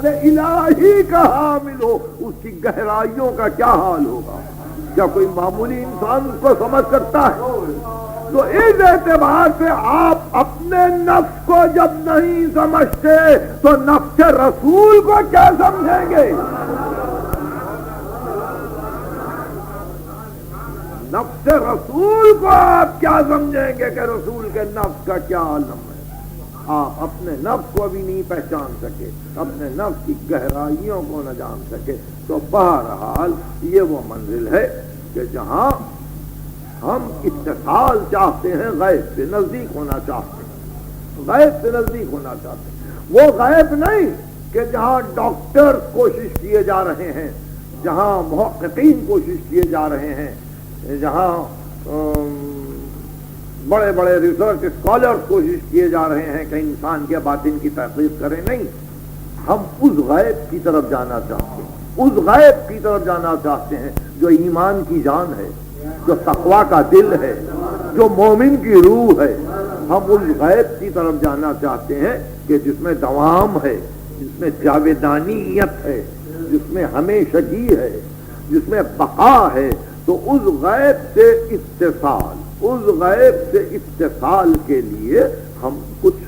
الہی کا حامل ہو، اس کی گہرائیوں کا کیا حال ہوگا؟ کیا کوئی معمولی انسان اس کو سمجھ سکتا ہے؟ تو اس اعتبار سے آپ اپنے نفس کو جب نہیں سمجھتے تو نفس رسول کو کیا سمجھیں گے؟ نفس رسول کو آپ کیا سمجھیں گے کہ رسول کے نفس کا کیا عالم ہے؟ آپ اپنے نفس کو بھی نہیں پہچان سکے، اپنے نفس کی گہرائیوں کو نہ جان سکے، تو بہرحال یہ وہ منزل ہے کہ جہاں ہم اتصال چاہتے ہیں، غیب سے نزدیک ہونا چاہتے ہیں، غیب سے نزدیک ہونا چاہتے ہیں۔ وہ غیب نہیں کہ جہاں ڈاکٹر کوشش کیے جا رہے ہیں، جہاں محققین کوشش کیے جا رہے ہیں، جہاں بڑے بڑے ریسرچ اسکالرز کوشش کیے جا رہے ہیں کہ انسان کے باطن کی تحقیق کریں۔ نہیں، ہم اس غیب کی طرف جانا چاہتے ہیں، اس غیب کی طرف جانا چاہتے ہیں جو ایمان کی جان ہے، جو تقویٰ کا دل ہے، جو مومن کی روح ہے۔ ہم اس غیب کی طرف جانا چاہتے ہیں کہ جس میں دوام ہے، جس میں جاویدانیت ہے، جس میں ہمیشگی ہے، جس میں بقا ہے۔ تو اس غیب سے اتصال، اس غیب سے اتصال کے لیے ہم کچھ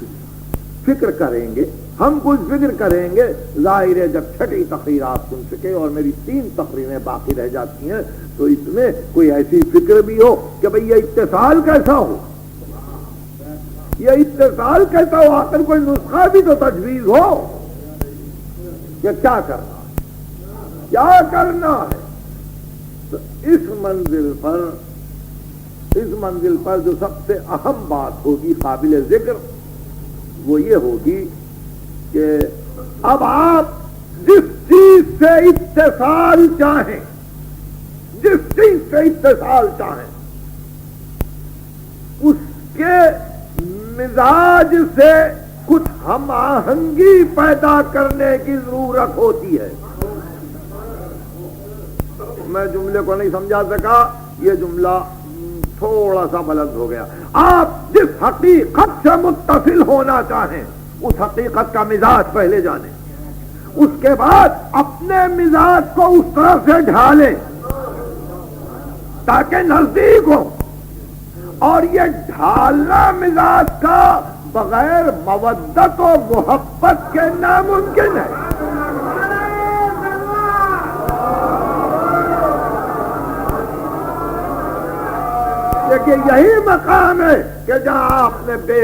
فکر کریں گے، ہم کچھ فکر کریں گے۔ ظاہر ہے جب چھٹی تقریر آپ سن سکے اور میری 3 تقریریں باقی رہ جاتی ہیں تو اس میں کوئی ایسی فکر بھی ہو کہ بھئی یہ اتصال کیسا ہو، یہ اتصال کیسا ہو، آخر کوئی نسخہ بھی تو تجویز ہو کہ کیا کرنا ہے، کیا کرنا ہے۔ تو اس منزل پر جو سب سے اہم بات ہوگی، قابل ذکر، وہ یہ ہوگی کہ اب آپ جس چیز سے اتصال چاہیں، جس چیز سے اتصال چاہیں، اس کے مزاج سے کچھ ہم آہنگی پیدا کرنے کی ضرورت ہوتی ہے۔ میں جملے کو نہیں سمجھا سکا، یہ جملہ تھوڑا سا بلند ہو گیا۔ آپ جس حقیقت سے متصل ہونا چاہیں، اس حقیقت کا مزاج پہلے جانیں، اس کے بعد اپنے مزاج کو اس طرح سے ڈھالیں تاکہ نزدیک ہو۔ اور یہ ڈھالنا مزاج کا بغیر مودت و محبت کے ناممکن ہے۔ کہ یہی مقام ہے کہ جہاں آپ نے بے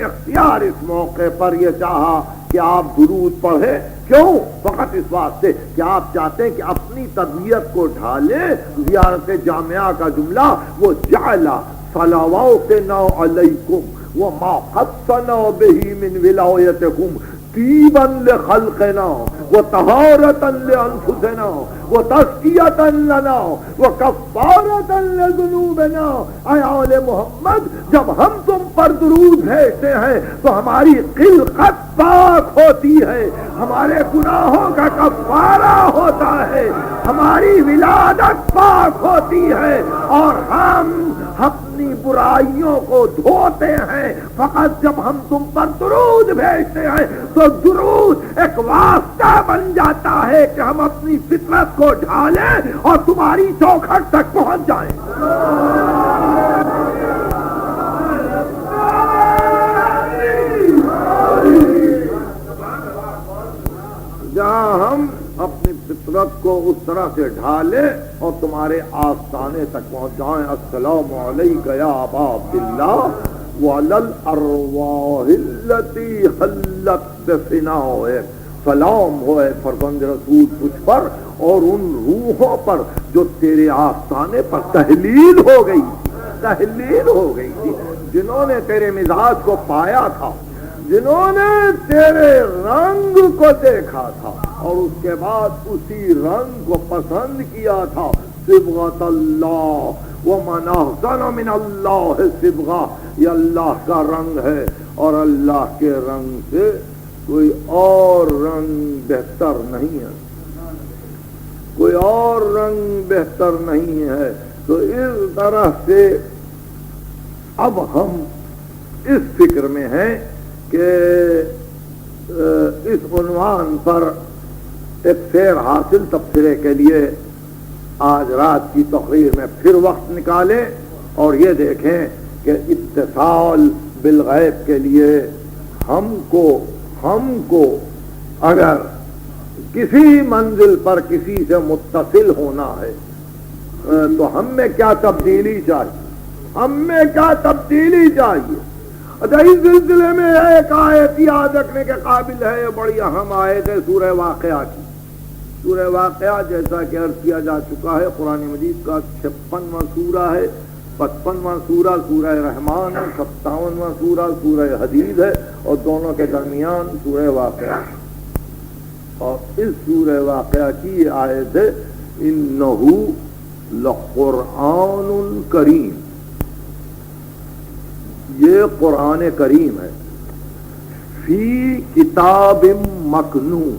اختیار اس موقع پر یہ چاہا کہ آپ درود پڑھیں۔ کیوں؟ فقط اس واسطے کہ آپ چاہتے ہیں کہ اپنی طبیعت کو ڈھالیں۔ زیارت جامعہ کا جملہ وہ جعل صلواتنا علیکم وما خصنا به من ولایتکم طیبا لخلقنا وطہارتا لانفسنا وتزکیۃ لنا وکفارۃ لذنوبنا۔ اے آل محمد، جب ہم تم پر درود بھیجتے ہیں تو ہماری خلقت پاک ہوتی ہے، ہمارے گناہوں کا کفارہ ہوتا ہے، ہماری ولادت پاک ہوتی ہے، اور ہم اپنی برائیوں کو دھوتے ہیں۔ فقط جب ہم تم پر درود بھیجتے ہیں تو درود ایک واسطہ بن جاتا ہے کہ ہم اپنی فطرت کو ڈھالیں اور تمہاری چوکھٹ تک پہنچ جائیں۔ جہاں ہم اپنی فطرت کو اس طرح سے ڈھالیں اور تمہارے آستانے تک پہنچائیں۔ السلام علیکم یا ابا عبداللہ وعلی الارواح التي حلت بفنائک۔ سلام ہو اے فرزند رسول تجھ پر اور ان روحوں پر جو تیرے آستانے پر تحلیل ہو گئی تھی، جنہوں نے تیرے مزاج کو پایا تھا، جنہوں نے تیرے رنگ کو دیکھا تھا اور اس کے بعد اسی رنگ کو پسند کیا تھا۔ صبغۃ اللہ ومن احسن من اللہ صبغہ، یہ اللہ کا رنگ ہے اور اللہ کے رنگ سے کوئی اور رنگ بہتر نہیں ہے، کوئی اور رنگ بہتر نہیں ہے۔ تو اس طرح سے اب ہم اس فکر میں ہیں کہ اس عنوان پر ایک فیر حاصل تبصرے کے لیے آج رات کی تقریر میں پھر وقت نکالیں اور یہ دیکھیں کہ اتصال بالغیب کے لیے ہم کو اگر کسی منزل پر کسی سے متصل ہونا ہے تو ہم میں کیا تبدیلی چاہیے اچھا اس سلسلے میں ایک آیت یاد رکھنے کے قابل ہے، بڑی اہم آیت ہے سورہ واقعہ کی۔ سورہ واقعہ جیسا کہ عرض کیا جا چکا ہے قرآن مجید کا 56واں سورہ ہے، 55واں سورہ سورہ رحمان ہے، 57واں سورہ سورہ حدید ہے اور دونوں کے درمیان سورہ واقعہ، اور اس سورہ واقعہ کی آیت ہے انہ لقرآن کریم، یہ قرآن کریم ہے، فی کتاب مکنون،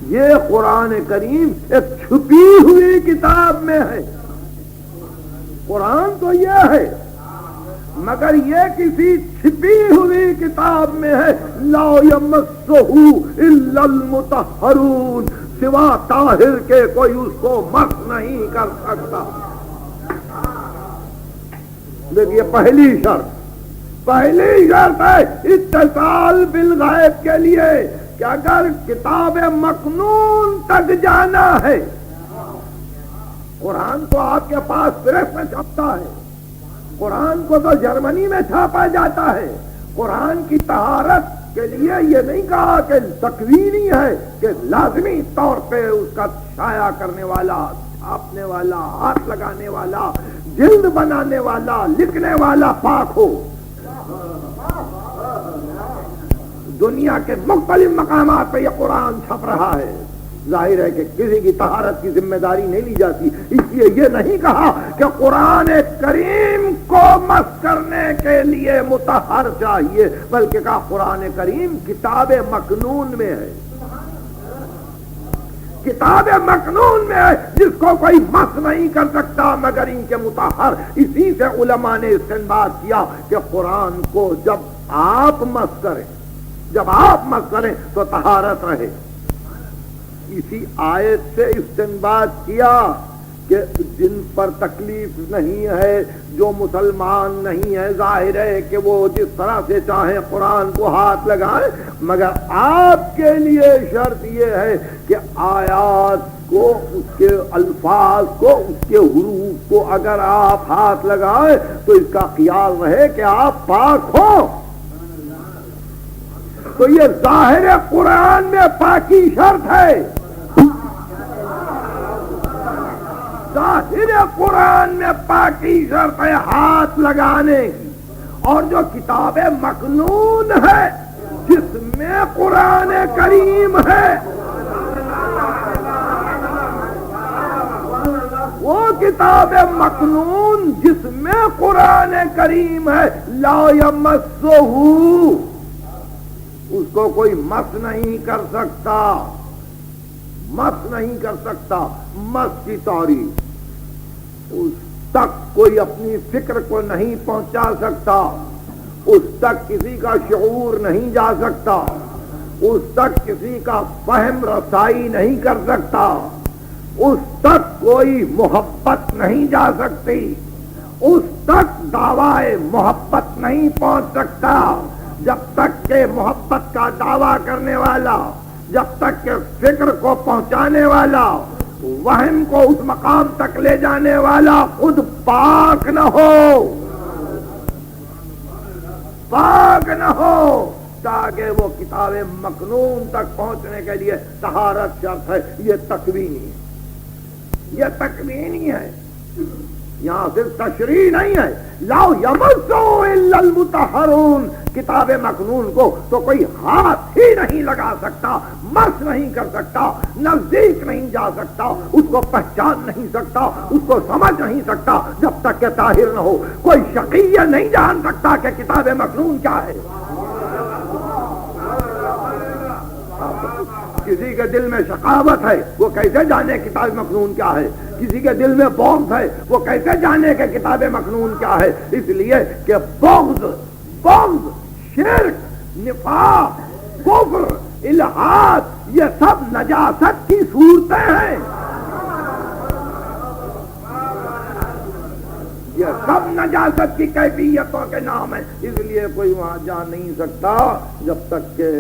یہ قرآن کریم ایک چھپی ہوئی کتاب میں ہے۔ قرآن تو یہ ہے مگر یہ کسی چھپی ہوئی کتاب میں ہے، لا یمسہ الا المطہرون، سوا طاہر کے کوئی اس کو مس نہیں کر سکتا۔ دیکھیے پہلی شرط ہے اتصال بالغیب کے لیے کہ اگر کتاب مکنون تک جانا ہے، قرآن تو آپ کے پاس پریس میں چھپتا ہے، قرآن کو تو جرمنی میں چھاپا جاتا ہے، قرآن کی طہارت کے لیے یہ نہیں کہا کہ تکوینی ہے کہ لازمی طور پہ اس کا شائع کرنے والا، چھاپنے والا، ہاتھ لگانے والا، جلد بنانے والا، لکھنے والا پاک ہو۔ دنیا کے مختلف مقامات پہ یہ قرآن چھپ رہا ہے، ظاہر ہے کہ کسی کی طہارت کی ذمہ داری نہیں لی جاتی، اس لیے یہ نہیں کہا کہ قرآن کریم کو مس کرنے کے لیے مطہر چاہیے، بلکہ کہا قرآن کریم کتاب مکنون میں ہے، کتاب مکنون میں ہے جس کو کوئی مس نہیں کر سکتا مگر ان کے مطہر۔ اسی سے علماء نے استنباط کیا کہ قرآن کو جب آپ مس کریں تو طہارت رہے۔ اسی آیت سے استنباط کیا کہ جن پر تکلیف نہیں ہے، جو مسلمان نہیں ہے، ظاہر ہے کہ وہ جس طرح سے چاہیں قرآن کو ہاتھ لگائیں، مگر آپ کے لیے شرط یہ ہے کہ آیات کو، اس کے الفاظ کو، اس کے حروف کو اگر آپ ہاتھ لگائیں تو اس کا خیال رہے کہ آپ پاک ہوں۔ تو یہ ظاہر قرآن میں پاکی شرط ہے، ظاہر قرآن میں پاکی شرط ہے ہاتھ لگانے کی، اور جو کتاب مکنون ہے جس میں قرآن کریم ہے، وہ کتاب مکنون جس میں قرآن کریم ہے، لا یمسہ، اس کو کوئی مس نہیں کر سکتا، مس کی تعریف، اس تک کوئی اپنی فکر کو نہیں پہنچا سکتا، اس تک کسی کا شعور نہیں جا سکتا، اس تک کسی کا فہم رسائی نہیں کر سکتا، اس تک کوئی محبت نہیں جا سکتی، اس تک دعوی محبت نہیں پہنچ سکتا، جب تک کہ محبت کا دعویٰ کرنے والا، جب تک کہ فکر کو پہنچانے والا، وہم کو اس مقام تک لے جانے والا خود پاک نہ ہو تاکہ وہ کتاب مکنون تک پہنچنے کے لیے طہارت شرط ہے۔ یہ تکوینی ہے، یہاں صرف تشریح نہیں ہے، لا یمسہ الا المطہرون، کتاب مکنون کو تو کوئی ہاتھ ہی نہیں لگا سکتا، مس نہیں کر سکتا، نزدیک نہیں جا سکتا، اس کو پہچان نہیں سکتا، اس کو سمجھ نہیں سکتا جب تک کہ طاہر نہ ہو۔ کوئی شقی نہیں جان سکتا کہ کتاب مکنون کیا ہے۔ کسی کے دل میں شقاوت ہے، وہ کیسے جانے کتاب مکنون کیا ہے؟ کسی کے دل میں بغض ہے، وہ کیسے جانے کہ کتاب مکنون کیا ہے؟ اس لیے کہ بغض، شرک، نفاق، کفر، الحاد، یہ سب نجاست کی صورتیں ہیں، یہ سب نجاست کی کیفیتوں کے نام ہیں. اس لیے کوئی وہاں جا نہیں سکتا جب تک کہ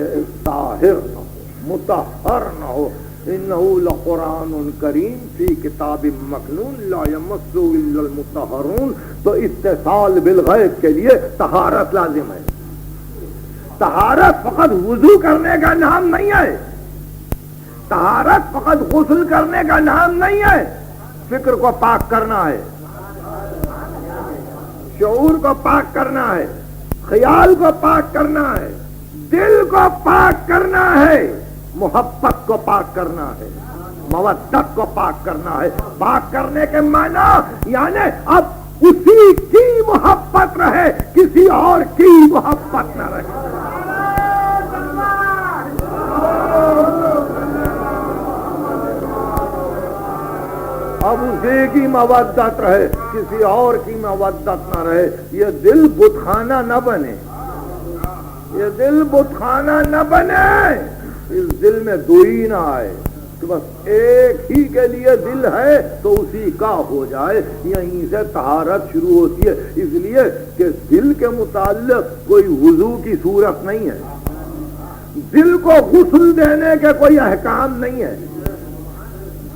طاہر نہ ہو، مطہر نہ ہو. انہ لقرآن کریم فی کتاب مکنون لا یمسہ الا المطہرون. تو اتصال بالغیب کے لیے طہارت لازم ہے. طہارت فقط وضو کرنے کا نام نہیں ہے، طہارت فقط غسل کرنے کا نام نہیں ہے. فکر کو پاک کرنا ہے، شعور کو پاک کرنا ہے، خیال کو پاک کرنا ہے، دل کو پاک کرنا ہے، محبت کو پاک کرنا ہے، مودت کو پاک کرنا ہے. پاک کرنے کے معنی یعنی اب اسی کی محبت رہے، کسی اور کی محبت نہ رہے. اب اسی کی مودت رہے، کسی اور کی مودت نہ رہے. یہ دل بت خانہ نہ بنے، یہ دل بت خانہ نہ بنے. اس دل میں دوئی نہ آئے کہ بس ایک ہی کے لیے دل ہے تو اسی کا ہو جائے. یہیں سے طہارت شروع ہوتی ہے. اس لیے کہ دل کے متعلق کوئی وضو کی صورت نہیں ہے، دل کو غسل دینے کے کوئی احکام نہیں ہے.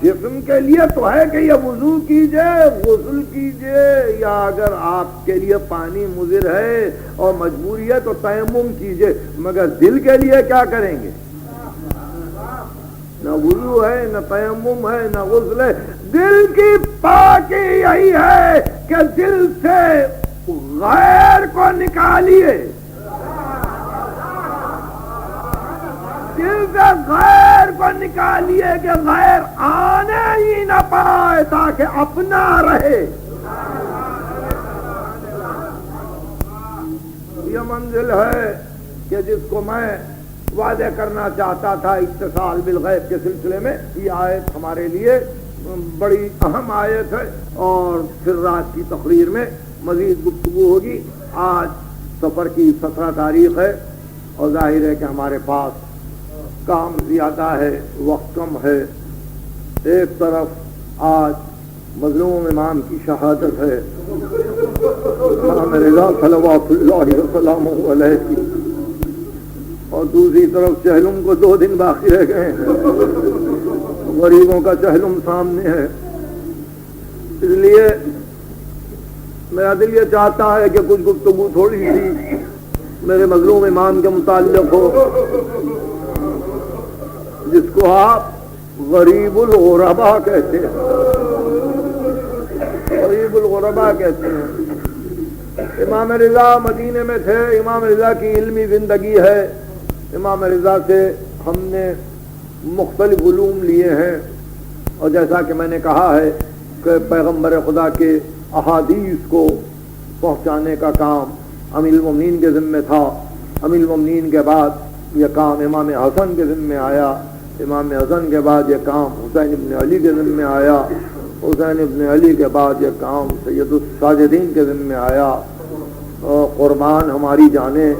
جسم کے لیے تو ہے کہ یہ وضو کیجئے، غسل کیجئے، یا اگر آپ کے لیے پانی مضر ہے اور مجبوری ہے تو تیمم کیجئے. مگر دل کے لیے کیا کریں گے؟ نہ وضو ہے، نہ تیمم ہے، نہ غسل ہے. دل کی پاکی یہی ہے کہ دل سے غیر کو نکالیے، دل سے غیر کو نکالیے کہ غیر آنے ہی نہ پائے تاکہ اپنا رہے. یہ منزل ہے کہ جس کو میں وعدے کرنا چاہتا تھا اتصال بالغیب کے سلسلے میں. یہ آیت ہمارے لیے بڑی اہم آیت ہے اور پھر رات کی تقریر میں مزید گفتگو ہوگی. آج سفر کی 17 تاریخ ہے اور ظاہر ہے کہ ہمارے پاس کام زیادہ ہے، وقت کم ہے. ایک طرف آج مظلوم امام کی شہادت ہے، امام رضا صلوات اللہ وسلم علیہ کی، اور دوسری طرف چہلم کو 2 دن باقی رہ گئے ہیں. غریبوں کا چہلم سامنے ہے. اس لیے میرا دل یہ چاہتا ہے کہ کچھ گفتگو تھوڑی سی میرے مظلوم امام کے متعلق ہو، جس کو آپ غریب الغربا کہتے ہیں. غریب الغربا کہتے ہیں. امام رضا مدینے میں تھے، امام رضا کی علمی زندگی ہے. امام رضا سے ہم نے مختلف علوم لیے ہیں، اور جیسا کہ میں نے کہا ہے کہ پیغمبر خدا کے احادیث کو پہنچانے کا کام امیر المومنین کے ذمہ تھا. امیر المومنین کے بعد یہ کام امام حسن کے ذمہ آیا، امام حسن کے بعد یہ کام حسین ابن علی کے ذمہ آیا، حسین ابن علی کے بعد یہ کام سید الساجدین کے ذمہ آیا. قربان ہماری جانیں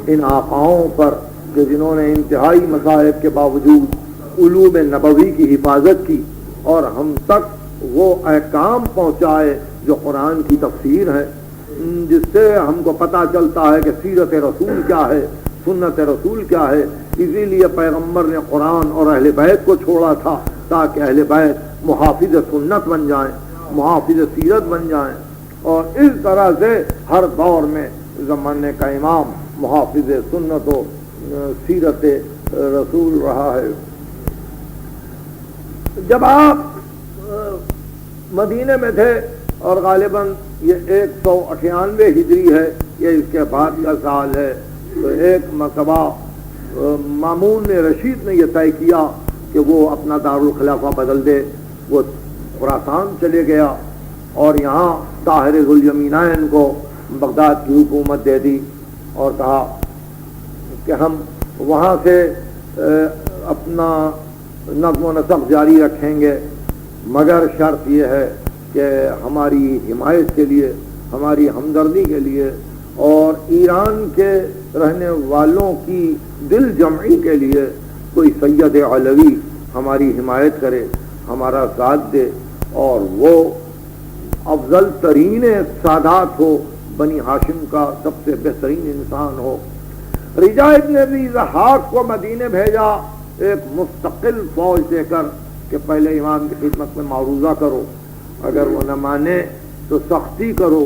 ان آقاؤں پر کہ جنہوں نے انتہائی مصائب کے باوجود علوم نبوی کی حفاظت کی اور ہم تک وہ احکام پہنچائے جو قرآن کی تفسیر ہے، جس سے ہم کو پتہ چلتا ہے کہ سیرت رسول کیا ہے، سنت رسول کیا ہے. اسی لیے پیغمبر نے قرآن اور اہل بیت کو چھوڑا تھا تاکہ اہل بیت محافظ سنت بن جائیں، محافظ سیرت بن جائیں. اور اس طرح سے ہر دور میں زمانے کا امام محافظ سنت و سیرت رسول رہا ہے. جب آپ مدینے میں تھے اور غالباً یہ 198 ہجری ہے، یہ اس کے بعد کا سال ہے، تو ایک مرتبہ مامون رشید نے یہ طے کیا کہ وہ اپنا دارالخلافہ بدل دے. وہ خراسان چلے گیا اور یہاں طاہر ذوالیمینین کو بغداد کی حکومت دے دی اور کہا کہ ہم وہاں سے اپنا نظم و نسق جاری رکھیں گے، مگر شرط یہ ہے کہ ہماری حمایت کے لیے، ہماری ہمدردی کے لیے اور ایران کے رہنے والوں کی دل جمعی کے لیے کوئی سید علوی ہماری حمایت کرے، ہمارا ساتھ دے، اور وہ افضل ترین سادات ہو، بنی ہاشم کا سب سے بہترین انسان ہو۔ رجا ابن ابی ضحاک کو مدینے بھیجا ایک مستقل فوج دے کر کہ پہلے امام کی خدمت میں معروضہ کرو، اگر وہ نہ مانے تو سختی کرو،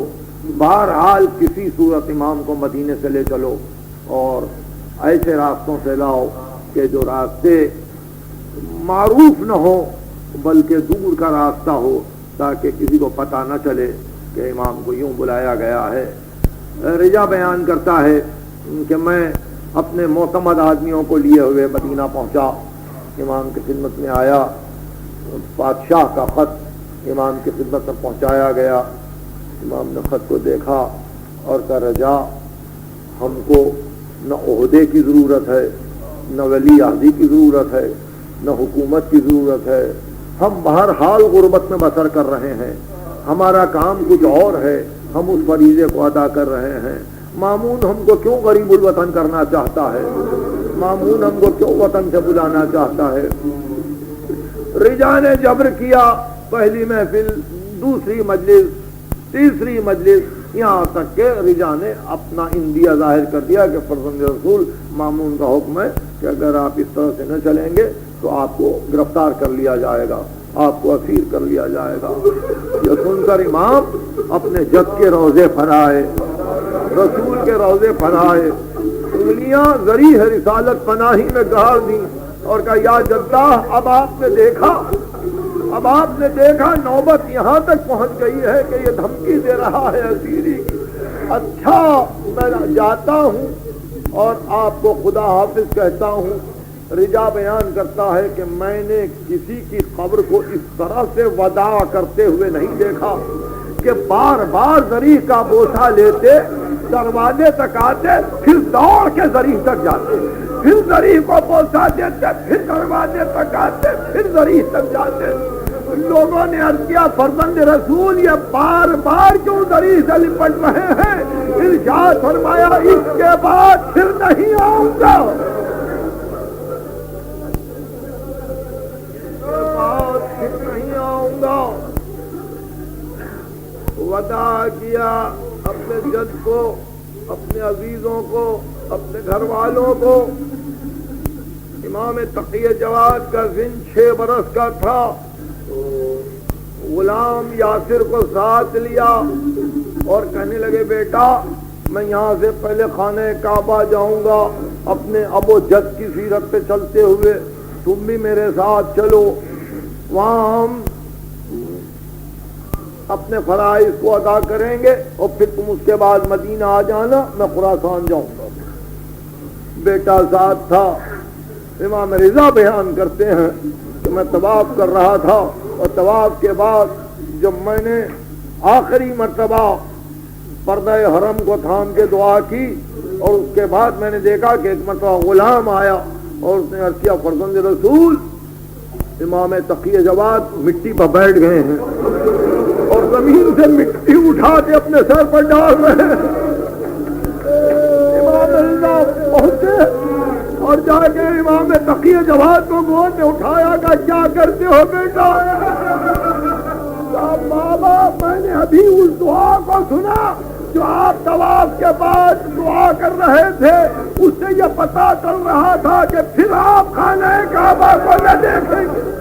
بہرحال کسی صورت امام کو مدینے سے لے چلو اور ایسے راستوں سے لاؤ کہ جو راستے معروف نہ ہو بلکہ دور کا راستہ ہو، تاکہ کسی کو پتہ نہ چلے کہ امام کو یوں بلایا گیا ہے۔ رجا بیان کرتا ہے کہ میں اپنے معتمد آدمیوں کو لیے ہوئے مدینہ پہنچا، امام کی خدمت میں آیا، بادشاہ کا خط امام کی خدمت میں پہنچایا گیا۔ امام نے خط کو دیکھا اور کہا رجا، ہم کو نہ عہدے کی ضرورت ہے، نہ ولی عہدی کی ضرورت ہے، نہ حکومت کی ضرورت ہے، ہم بہرحال غربت میں بسر کر رہے ہیں، ہمارا کام کچھ اور ہے، ہم اس فریضے کو ادا کر رہے ہیں۔ مامون ہم کو کیوں غریب الوطن کرنا چاہتا ہے؟ مامون ہم کو کیوں وطن سے بلانا چاہتا ہے؟ رجا نے جبر کیا، پہلی محفل، دوسری مجلس، تیسری مجلس، یہاں تک کہ رجا نے اپنا اندیہ ظاہر کر دیا کہ فرزند رسول مامون کا حکم ہے کہ اگر آپ اس طرح سے نہ چلیں گے تو آپ کو گرفتار کر لیا جائے گا، آپ کو اسیر کر لیا جائے گا۔ یہ سن کر امام اپنے جد کے روزے پھنائے، رسول کے روزے پھنائے، انگلیاں ذریح رسالت پناہی میں گاڑ دی اور کہا یا جدہ، اب آپ نے دیکھا نوبت یہاں تک پہنچ گئی ہے کہ یہ دھمکی دے رہا ہے اسیری کی۔ اچھا میں جاتا ہوں اور آپ کو خدا حافظ کہتا ہوں۔ رجا بیان کرتا ہے کہ میں نے کسی کی قبر کو اس طرح سے وداع کرتے ہوئے نہیں دیکھا کہ بار بار ذریح کا بوسہ لیتے، دروازے تک آتے، پھر دوڑ کے ذریح تک جاتے، پھر ذریح کو بوسہ دیتے، پھر دروازے تک آتے، پھر ذریح تک جاتے۔ لوگوں نے عرض کیا فرزند رسول یہ بار بار کیوں ذریح سے لپٹ رہے ہیں؟ ارشاد فرمایا اس کے بعد پھر نہیں آؤں گا، پھر نہیں آؤں گا۔ وداع کیا اپنے جد کو، اپنے عزیزوں کو، اپنے گھر والوں کو۔ امام تقی جواد کا سن 6 برس کا تھا، غلام یاسر کو ساتھ لیا اور کہنے لگے بیٹا میں یہاں سے پہلے خانہ کعبہ جاؤں گا اپنے ابو جد کی سیرت پہ چلتے ہوئے، تم بھی میرے ساتھ چلو، وہاں ہم اپنے فرائض کو ادا کریں گے اور پھر تم اس کے بعد مدینہ آ جانا، میں خراسان جاؤں گا۔ بیٹا ساتھ تھا۔ امام رضا بیان کرتے ہیں کہ میں طواف کر رہا تھا اور طواف کے بعد جب میں نے آخری مرتبہ پردہ حرم کو تھام کے دعا کی اور اس کے بعد میں نے دیکھا کہ ایک مرتبہ غلام آیا اور اس نے عرض کیا فرزند رسول امام تقی جواد مٹی پر بیٹھ گئے ہیں اور زمین سے مٹی اٹھا کے اپنے سر پر ڈال رہے ہیں۔ امام رضا پہنچے اور جا کے امام تقی جواد کو گود میں اٹھایا کہ کیا کرتے ہو بیٹا؟ بابا میں نے ابھی اس دعا کو سنا جو آپ طواف کے بعد دعا کر رہے تھے، اس سے یہ پتا چل رہا تھا کہ پھر آپ خانہ کعبہ کو نہ دیکھیں گے۔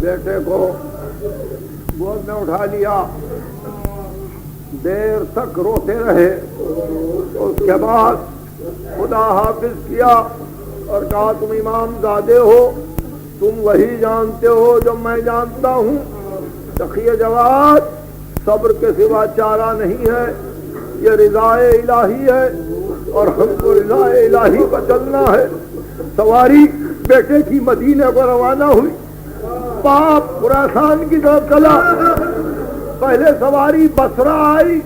بیٹے کو گود میں اٹھا لیا، دیر تک روتے رہے، اس کے بعد خدا حافظ کیا اور کہا تم امام زادے ہو، تم وہی جانتے ہو جو میں جانتا ہوں، تقی جواد صبر کے سوا چارہ نہیں ہے، یہ رضا الہی ہے اور ہم کو رضا الہی پر چلنا ہے۔ سواری بیٹے کی مدینے کو روانہ ہوئی، باپ خراسان کی طرف چلا۔ پہلے سواری بصرہ آئی،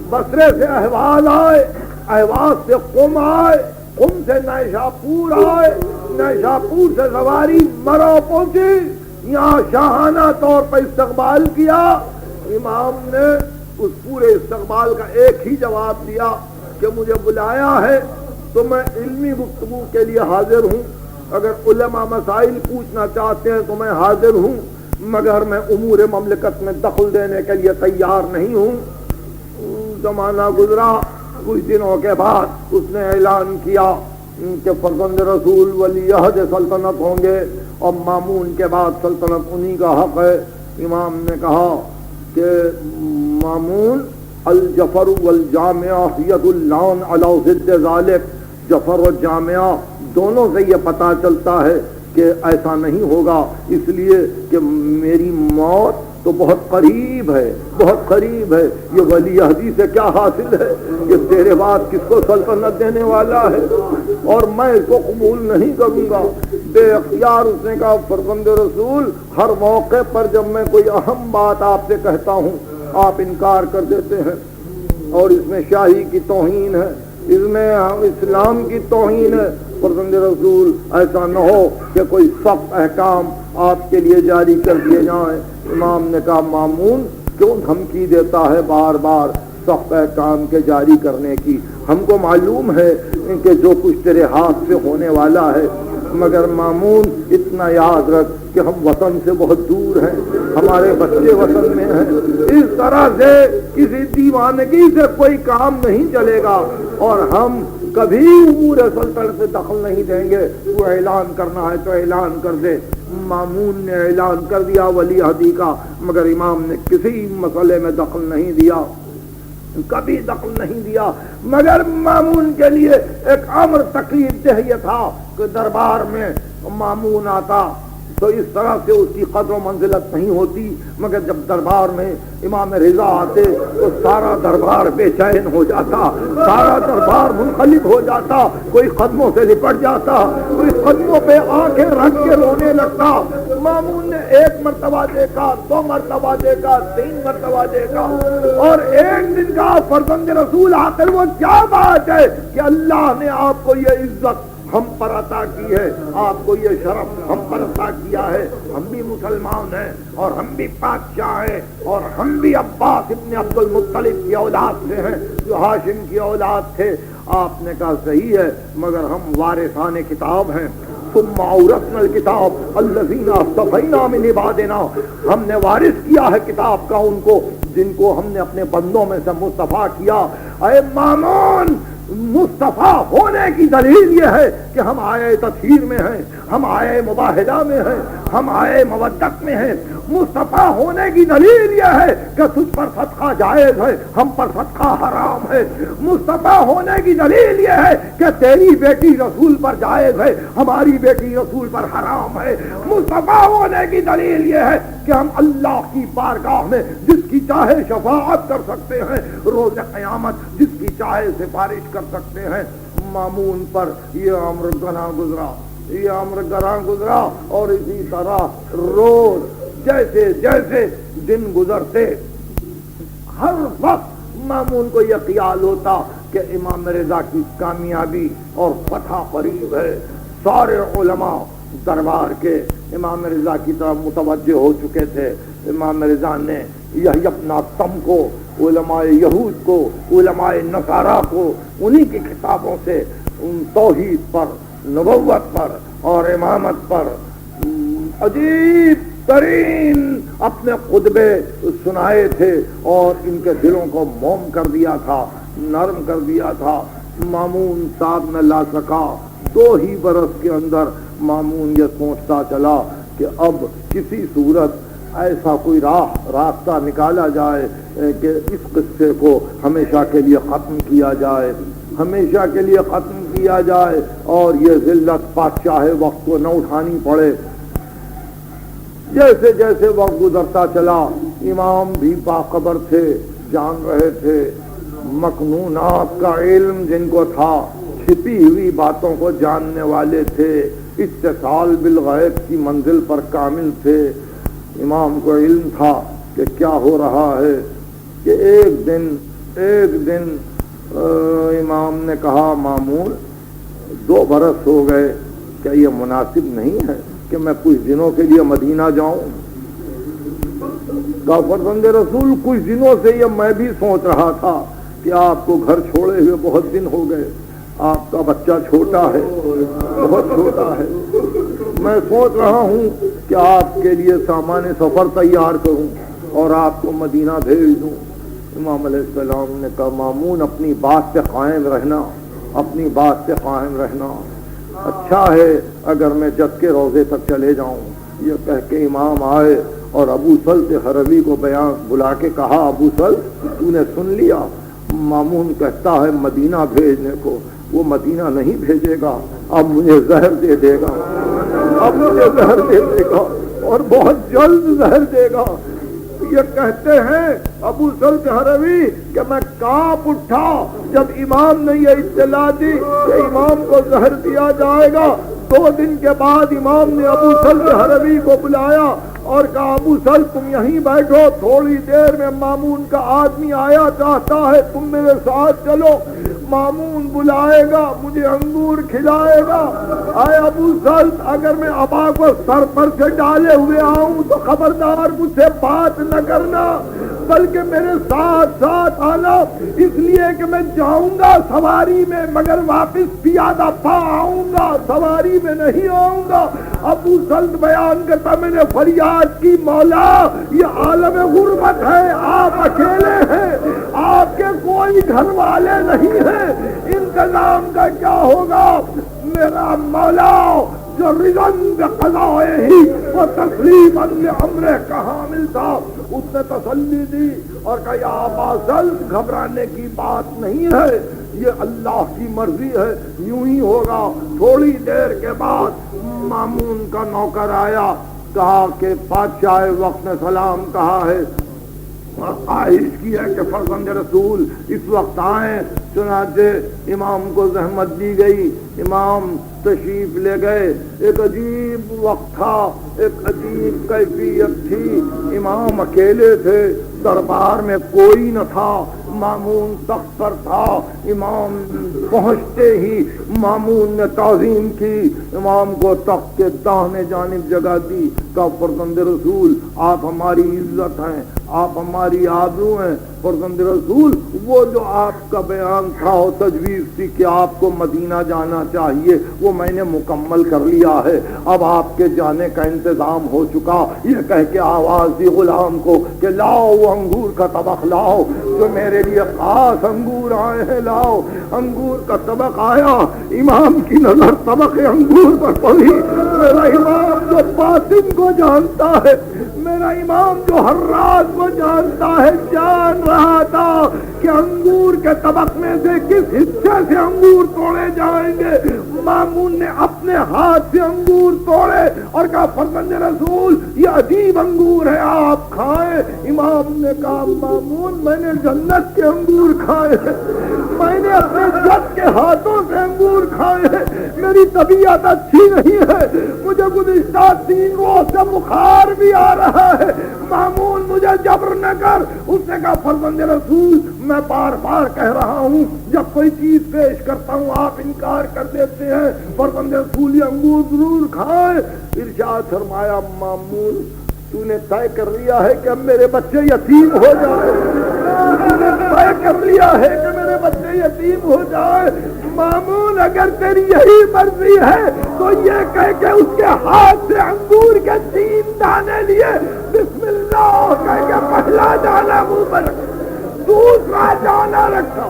بصرے سے احواز آئے، احواز سے قم آئے، قم سے نیشاپور آئے، شاپور سے سواری مرو پہنچی، یہاں شاہانہ طور پر استقبال کیا۔ امام نے اس پورے استقبال کا ایک ہی جواب دیا کہ مجھے بلایا ہے تو میں علمی گفتگو کے لیے حاضر ہوں، اگر علماء مسائل پوچھنا چاہتے ہیں تو میں حاضر ہوں، مگر میں امور مملکت میں دخل دینے کے لیے تیار نہیں ہوں۔ زمانہ گزرا، کچھ دنوں کے بعد اس نے اعلان کیا کہ فرزند رسول ولی عہد سلطنت ہوں گے اور مامون کے بعد سلطنت انہی کا حق ہے۔ امام نے کہا کہ مامون الجفر والجامعہ ید اللعن علی ضد ذالک، جفر و جامعہ دونوں سے یہ پتہ چلتا ہے کہ ایسا نہیں ہوگا، اس لیے کہ میری موت تو بہت قریب ہے، بہت قریب ہے۔ یہ ولی عہدی سے کیا حاصل ہے کہ تیرے بعد کس کو سلطنت دینے والا ہے، اور میں اس کو قبول نہیں کروں گا۔ بے اختیار اس نے کہا فرزند رسول ہر موقع پر جب میں کوئی اہم بات آپ سے کہتا ہوں آپ انکار کر دیتے ہیں، اور اس میں شاہی کی توہین ہے، اس میں اسلام کی توہین ہے۔ فرزند رسول ایسا نہ ہو کہ کوئی سخت احکام آپ کے لیے جاری کر دیے جائیں۔ امام نے کہا مامون کیوں دھمکی دیتا ہے بار بار سخت احکام کے جاری کرنے کی؟ ہم کو معلوم ہے کہ جو کچھ تیرے ہاتھ سے ہونے والا ہے، مگر مامون اتنا یاد رکھ کہ ہم وطن سے بہت دور ہیں، ہمارے بچے وطن میں ہیں، اس طرح سے کسی دیوانگی سے کوئی کام نہیں چلے گا، اور ہم کبھی امور سلطنت سے دخل نہیں دیں گے۔ تو اعلان کرنا ہے تو اعلان کر دے۔ مامون نے اعلان کر دیا ولی عہدی کا، مگر امام نے کسی مسئلے میں دخل نہیں دیا، کبھی دخل نہیں دیا، مگر مامون کے لیے ایک امر تکلیف دہ یہ تھا کہ دربار میں مامون آتا تو اس طرح سے اس کی قدر و منزلت نہیں ہوتی، مگر جب دربار میں امام رضا آتے تو سارا دربار بے چین ہو جاتا، سارا دربار منقلب ہو جاتا، کوئی قدموں سے لپٹ جاتا، کوئی قدموں پہ آنکھیں رکھ کے رونے لگتا۔ مامون نے ایک مرتبہ دیکھا، دو مرتبہ دیکھا، تین مرتبہ دیکھا، اور ایک دن کہا فرزند رسول آخر وہ کیا بات ہے کہ اللہ نے آپ کو یہ عزت ہم پر عطا کی ہے، آپ کو یہ شرف ہم پر عطا کیا ہے، ہم بھی مسلمان ہیں اور ہم بھی بادشاہ ہیں اور ہم بھی عباس ابن عبد المطلب کی اولاد سے ہیں جو ہاشم کی اولاد تھے۔ آپ نے کہا صحیح ہے، مگر ہم وارثان کتاب ہیں، ثم اورثنا الکتاب الذین اصطفینا من عبادنا، ہم نے وارث کیا ہے کتاب کا ان کو جن کو ہم نے اپنے بندوں میں سے مصطفیٰ کیا۔ اے مامون، مصطفیٰ ہونے کی دلیل یہ ہے کہ ہم آئے تطہیر میں ہیں، ہم آئے مباہدہ میں ہیں، ہم آئے مودت میں ہیں۔ مصطفیٰ ہونے کی دلیل یہ ہے کہ تجھ پر صدقہ جائز ہے، ہم پر صدقہ حرام ہے۔ مصطفیٰ ہونے کی دلیل یہ ہے کہ تیری بیٹی رسول پر جائز ہے، ہماری بیٹی رسول پر حرام ہے۔ مصطفیٰ ہونے کی دلیل یہ ہے کہ ہم اللہ کی بارگاہ میں جس کی چاہے شفاعت کر سکتے ہیں، روز قیامت جس کی چاہے سفارش کر سکتے ہیں۔ مامون پر یہ امر گراں گزرا، یہ امر گراں گزرا، اور اسی طرح روز جیسے جیسے دن گزرتے ہر وقت مامون کو یہ خیال ہوتا کہ امام رضا کی کامیابی اور فتح قریب ہے۔ سارے علماء دربار کے امام رضا کی طرف متوجہ ہو چکے تھے۔ امام رضا نے یحییٰ ابن اخطم کو، علماء یہود کو، علماء نصارہ کو انہی کی کتابوں سے ان توحید پر، نبوت پر اور امامت پر عجیب ترین اپنے خطبے سنائے تھے، اور ان کے دلوں کو موم کر دیا تھا، نرم کر دیا تھا۔ مامون صاحب نہ لا سکا، 2 ہی برس کے اندر مامون یہ سوچتا چلا کہ اب کسی صورت ایسا کوئی راستہ نکالا جائے کہ اس قصے کو ہمیشہ کے لیے ختم کیا جائے، ہمیشہ کے لیے ختم کیا جائے، اور یہ ذلت بادشاہ وقت کو نہ اٹھانی پڑے۔ جیسے جیسے وقت گزرتا چلا، امام بھی باخبر تھے، جان رہے تھے، مکنونات کا علم جن کو تھا، چھپی ہوئی باتوں کو جاننے والے تھے، اتصال بالغیب کی منزل پر کامل تھے۔ امام کو علم تھا کہ کیا ہو رہا ہے، کہ ایک دن امام نے کہا مامون 2 برس ہو گئے کیا یہ مناسب نہیں ہے کہ میں کچھ دنوں کے لیے مدینہ جاؤں؟ کہا فرزند رسول کچھ دنوں سے یہ میں بھی سوچ رہا تھا کہ آپ کو گھر چھوڑے ہوئے بہت دن ہو گئے، آپ کا بچہ چھوٹا ہے، بہت چھوٹا ہے، میں سوچ رہا ہوں کہ آپ کے لیے سامان سفر تیار کروں اور آپ کو مدینہ بھیج دوں۔ امام علیہ السلام نے کہا مامون اپنی بات سے قائم رہنا، اپنی بات سے قائم رہنا، اچھا ہے اگر میں جد کے روضے تک چلے جاؤں۔ یہ کہہ کے امام آئے اور ابو سلط حربی کو بلا کے کہا ابو سلط تو نے سن لیا؟ مامون کہتا ہے مدینہ بھیجنے کو، وہ مدینہ نہیں بھیجے گا، اب مجھے زہر دے دے گا، اب مجھے زہر دے دے گا اور بہت جلد زہر دے گا۔ یہ کہتے ہیں ابو سلط حربی کہ میں کانپ اٹھا جب امام نے یہ اطلاع دی کہ امام کو زہر دیا جائے گا۔ 2 دن کے بعد امام نے ابو سلط حربی کو بلایا اور کہا ابو سلط تم یہیں بیٹھو، تھوڑی دیر میں مامون کا آدمی آیا چاہتا ہے تم میرے ساتھ چلو، مامون بلائے گا، مجھے انگور کھلائے گا۔ آئے ابو سلط اگر میں ابا کو سر پر سے ڈالے ہوئے آؤں تو خبردار مجھ سے بات نہ کرنا، بلکہ میرے ساتھ ساتھ آنا، اس لیے کہ میں جاؤں گا سواری میں مگر واپس پیادہ پا آؤں گا، سواری میں نہیں آؤں گا۔ ابو سلط بیان کرتا میں نے فریاد کی مولا یہ عالم غربت ہے، آپ اکیلے ہیں، آپ کے کوئی گھر والے نہیں ہیں، انتظام کا کیا ہوگا؟ میرا مولا جو رضن بقضائے ہی وہ تسلیما لامرہ کا حامل تھا، اس نے تسلی دی اور کہا یا ابا سلط گھبرانے کی بات نہیں ہے، یہ اللہ کی مرضی ہے، یوں ہی ہوگا۔ تھوڑی دیر کے بعد مامون کا نوکر آیا، کہا کہ بادشاہ وقت نے سلام کہا ہے اور خواہش کی ہے کہ فرزند رسول اس وقت آئیں۔ چنانچہ امام کو زحمت دی گئی، امام تشریف لے گئے۔ ایک عجیب وقت تھا، ایک عجیب کیفیت تھی، امام اکیلے تھے، دربار میں کوئی نہ تھا، مامون تخت پر تھا۔ امام پہنچتے ہی مامون نے تعظیم کی، امام کو تخت کے داہنے جانب جگہ دی، کہا فرزند رسول آپ ہماری عزت ہیں، آپ ہماری آبرو ہیں۔ فرزند رسول وہ جو آپ کا بیان تھا اور تجویز تھی کہ آپ کو مدینہ جانا چاہیے وہ میں نے مکمل کر لیا ہے، اب آپ کے جانے کا انتظام ہو چکا۔ یہ کہہ کے آواز دی غلام کو کہ لاؤ وہ انگور کا طبق لاؤ جو میرے لیے خاص انگور آئے ہیں، لاؤ۔ انگور کا طبق آیا، امام کی نظر طبق انگور پر پڑی۔ میرا امام جو باطن کو جانتا ہے، میرا امام جو ہر راز کو جانتا ہے، جان رہا تھا کہ انگور کے طبق میں سے کس حصے سے انگور توڑے جائیں گے۔ مامون نے اپنے ہاتھ سے انگور توڑے اور کہا فرزند رسول یہ عجیب انگور ہے، آپ کھائیں۔ امام نے کہا مامون میں نے جنت کے انگور کھائے ہیں، میں نے اپنے جد کے ہاتھوں سے انگور کھائے ہیں، میری طبیعت اچھی نہیں ہے، مجھے گزشتہ 3 روز سے بخار بھی آ رہا ہے، مامون مجھے جبر نہ کر۔ اس نے کہا فرزند رسول میں بار بار کہہ رہا ہوں جب کوئی چیز پیش کرتا ہوں آپ انکار کر دیتے ہیں، فرزند رسول یہ انگور ضرور کھائیں۔ ارشاد فرمایا مامون تو نے طے کر لیا ہے کہ اب میرے بچے یتیم ہو جائے، تو نے طے کر لیا ہے کہ میرے بچے یتیم ہو جائے۔ مامون اگر تیری یہی مرضی ہے تو یہ کہہ کے اس کے ہاتھ سے انگور کے 3 دانے لیے، بسم اللہ کہہ کے پہلا دانا منہ پر رکھا، دوسرا دانا رکھا،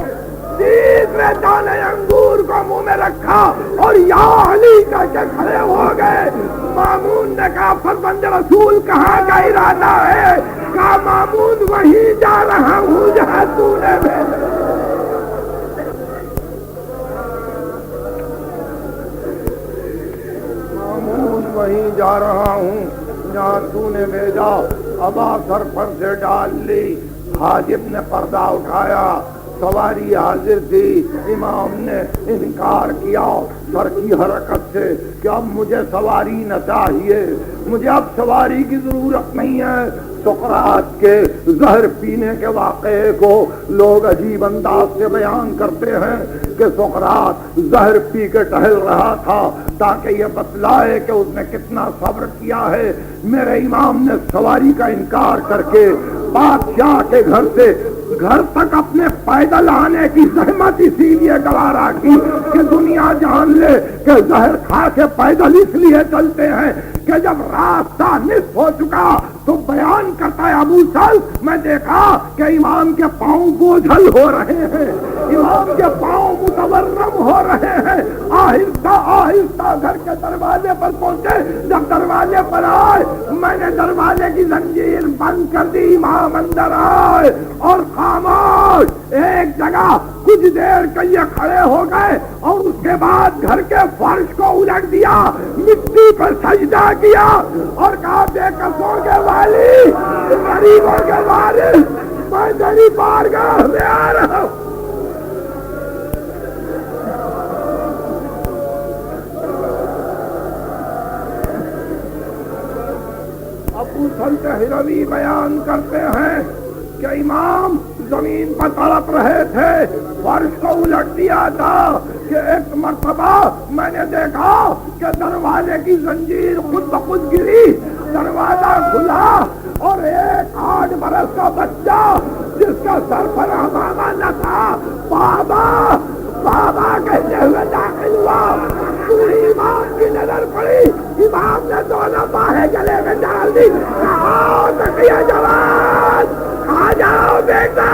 تیسرے دانے انگور کو منہ میں رکھا اور یا علی کہہ کے کھڑے ہو گئے۔ مامون نے کہا فرزند رسول کہاں کا ارادہ ہے؟ کہا مامون وہیں جا رہا ہوں جہاں تو نے بھیجا۔ مامون وہیں جا رہا ہوں جہاں تو نے بھیجا۔ ابا سر پر سے ڈال لی، حاجب نے پردہ اٹھایا، سواری حاضر تھی، امام نے انکار کیا سر کی حرکت سے کہ اب مجھے سواری نہ چاہیے، مجھے اب سواری کی ضرورت نہیں ہے۔ سقراط کے زہر پینے کے واقعے کو لوگ عجیب انداز سے بیان کرتے ہیں کہ سقراط زہر پی کے ٹہل رہا تھا تاکہ یہ بتلائے کہ اس نے کتنا صبر کیا ہے۔ میرے امام نے سواری کا انکار کر کے بادشاہ کے گھر تک اپنے پیدل آنے کی زحمت اسی لیے گوارا کی کہ دنیا جان لے کہ زہر کھا کے پیدل اس لیے چلتے ہیں کہ جب راستہ نصف ہو چکا تو بیان کرتا ہے ابو سل، میں دیکھا کہ امام کے پاؤں بوجھل ہو رہے ہیں، امام کے پاؤں متورم ہو رہے ہیں۔ آہستہ آہستہ گھر کے دروازے پر پہنچے، جب دروازے پر آئے میں نے دروازے کی زنجیر بند کر دی، امام اندر آئے اور خاموش ایک جگہ کچھ دیر کے لیے کھڑے ہو گئے اور اس کے بعد گھر کے فرش کو الٹ دیا، مٹی پر سجدہ کیا اور کہا بے قصوں کے والی، غریبوں کے وارث، میں تیری بارگاہ میں آ رہا ہوں۔ ابو سلط ہروی بیان کرتے ہیں کہ امام زمین پر تڑپ رہے تھے، فرش کو الٹ دیا تھا کہ ایک مرتبہ میں نے دیکھا کہ دروازے کی زنجیر خود بخود گری، دروازہ کھلا اور ایک 8 برس کا بچہ جس کا سر پر عمامہ نہ تھا بابا بابا کہتے ہوئے داخل ہوا۔ پوری امام کی نظر پڑی، امام نے دونوں باہیں گلے میں ڈال دی، کہا تقیہ جوان آ جاؤ بیٹا۔